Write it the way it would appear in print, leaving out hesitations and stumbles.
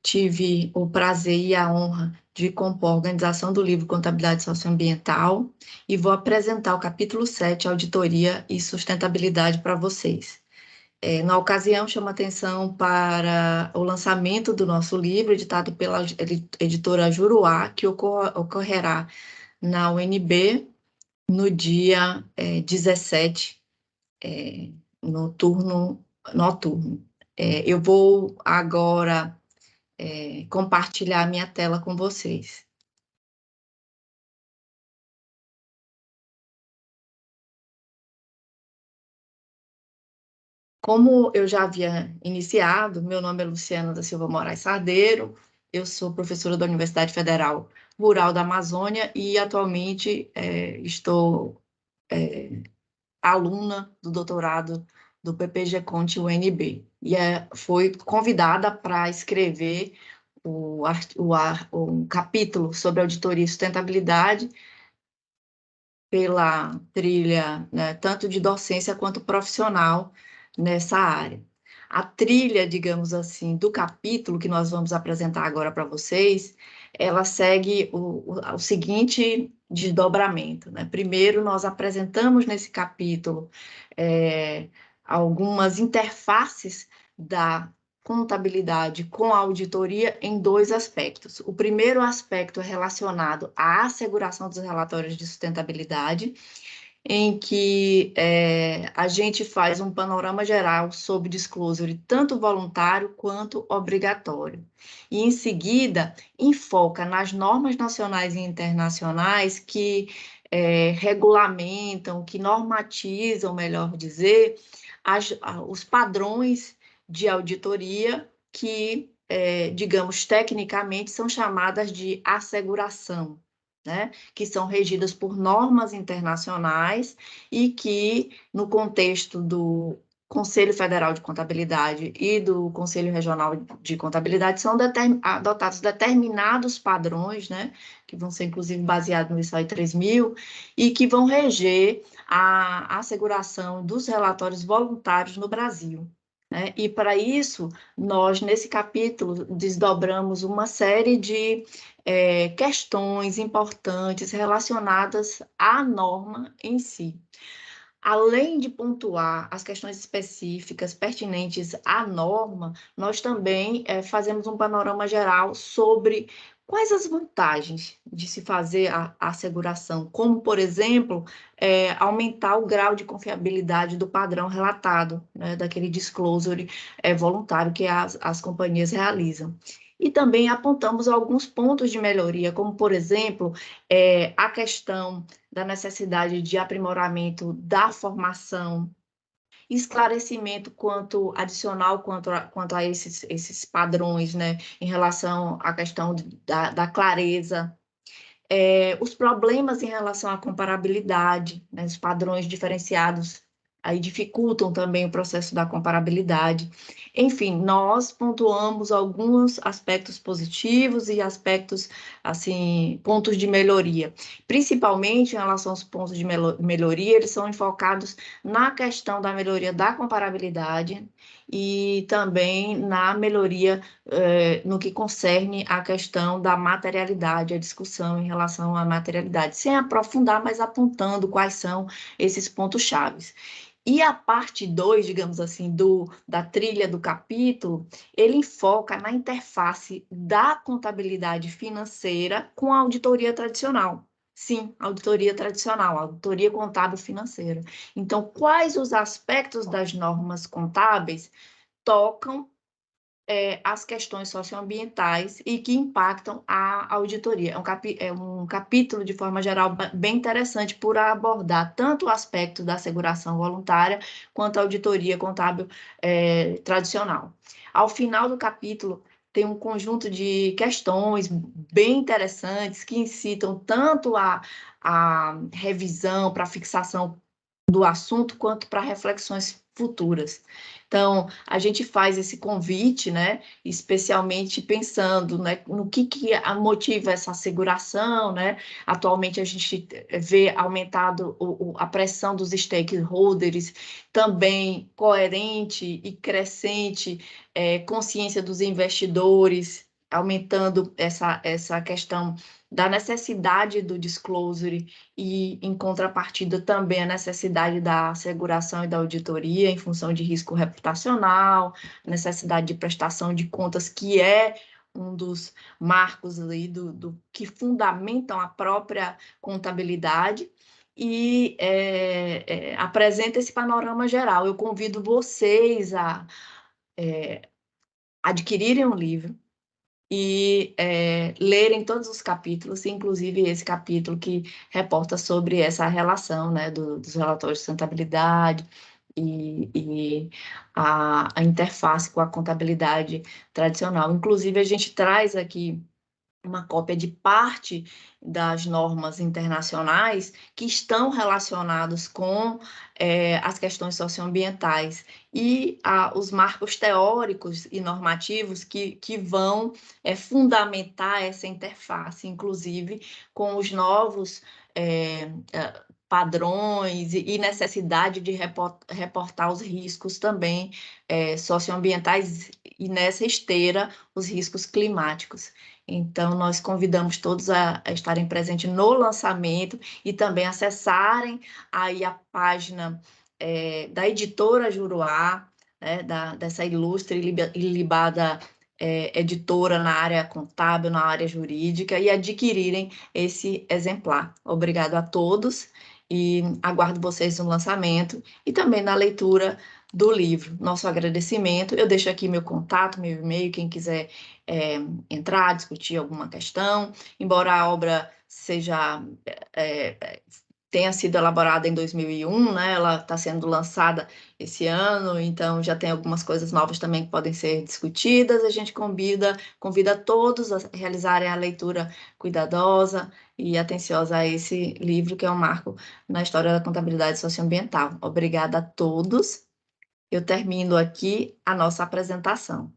tive o prazer e a honra de compor a organização do livro Contabilidade Socioambiental e vou apresentar o capítulo 7, Auditoria e Sustentabilidade, para vocês. Na ocasião, chamo a atenção para o lançamento do nosso livro, editado pela editora Juruá, que ocorrerá na UNB no dia 17, no turno noturno. Eu vou agora compartilhar a minha tela com vocês. Como eu já havia iniciado, meu nome é Luciana da Silva Moraes Sardeiro, eu sou professora da Universidade Federal Rural da Amazônia e atualmente estou aluna do doutorado do PPG-Conte UNB. E fui convidada para escrever um capítulo sobre auditoria e sustentabilidade pela trilha, né, tanto de docência quanto profissional nessa área. A trilha, digamos assim, do capítulo que nós vamos apresentar agora para vocês, ela segue o seguinte desdobramento, né? Primeiro, nós apresentamos nesse capítulo algumas interfaces da contabilidade com a auditoria em dois aspectos. O primeiro aspecto é relacionado à asseguração dos relatórios de sustentabilidade, em que a gente faz um panorama geral sobre disclosure, tanto voluntário quanto obrigatório. E, em seguida, enfoca nas normas nacionais e internacionais que regulamentam, que normatizam, melhor dizer, os padrões de auditoria que, digamos, tecnicamente são chamadas de asseguração, né? Que são regidas por normas internacionais e que, no contexto do Conselho Federal de Contabilidade e do Conselho Regional de Contabilidade, são adotados determinados padrões, né? Que vão ser, inclusive, baseados no ISO 3000 e que vão reger a asseguração dos relatórios voluntários no Brasil. E, para isso, nós, nesse capítulo, desdobramos uma série de questões importantes relacionadas à norma em si. Além de pontuar as questões específicas pertinentes à norma, nós também fazemos um panorama geral sobre quais as vantagens de se fazer a asseguração, como, por exemplo, aumentar o grau de confiabilidade do padrão relatado, né, daquele disclosure voluntário que as companhias realizam. E também apontamos alguns pontos de melhoria, como, por exemplo, a questão da necessidade de aprimoramento da formação, esclarecimento adicional quanto a esses padrões, né, em relação à questão da clareza, os problemas em relação à comparabilidade, né, os padrões diferenciados aí dificultam também o processo da comparabilidade. Enfim, nós pontuamos alguns aspectos positivos e aspectos, assim, pontos de melhoria. Principalmente em relação aos pontos de melhoria, eles são enfocados na questão da melhoria da comparabilidade e também na melhoria no que concerne a questão da materialidade, a discussão em relação à materialidade, sem aprofundar, mas apontando quais são esses pontos chaves. E a parte 2, digamos assim, da trilha do capítulo, ele enfoca na interface da contabilidade financeira com a auditoria tradicional. Sim, auditoria tradicional, auditoria contábil financeira. Então, quais os aspectos das normas contábeis tocam as questões socioambientais e que impactam a auditoria. É um capítulo, de forma geral, bem interessante por abordar tanto o aspecto da asseguração voluntária quanto a auditoria contábil tradicional. Ao final do capítulo, tem um conjunto de questões bem interessantes que incitam tanto a revisão para fixação do assunto quanto para reflexões futuras. Então, a gente faz esse convite, né, especialmente pensando, né, no que motiva essa asseguração, né? Atualmente a gente vê aumentado a pressão dos stakeholders, também coerente e crescente consciência dos investidores aumentando essa questão da necessidade do disclosure e, em contrapartida, também a necessidade da asseguração e da auditoria em função de risco reputacional, necessidade de prestação de contas, que é um dos marcos ali que fundamentam a própria contabilidade, e apresenta esse panorama geral. Eu convido vocês a adquirirem um livro e lerem todos os capítulos, inclusive esse capítulo que reporta sobre essa relação, né, dos relatórios de sustentabilidade e a interface com a contabilidade tradicional. Inclusive, a gente traz aqui uma cópia de parte das normas internacionais que estão relacionadas com as questões socioambientais e os marcos teóricos e normativos que vão fundamentar essa interface, inclusive com os novos padrões e necessidade de reportar os riscos também socioambientais e, nessa esteira, os riscos climáticos. Então, nós convidamos todos a estarem presentes no lançamento e também acessarem aí a página da editora Juruá, né, dessa ilustre e ilibada editora na área contábil, na área jurídica, e adquirirem esse exemplar. Obrigado a todos e aguardo vocês no lançamento e também na leitura do livro. Nosso agradecimento. Eu deixo aqui meu contato, meu e-mail, quem quiser entrar, discutir alguma questão. Embora a obra tenha sido elaborada em 2001, né? Ela está sendo lançada esse ano, então já tem algumas coisas novas também que podem ser discutidas. A gente convida todos a realizarem a leitura cuidadosa e atenciosa a esse livro, que é um marco na história da contabilidade socioambiental. Obrigada a todos. Eu termino aqui a nossa apresentação.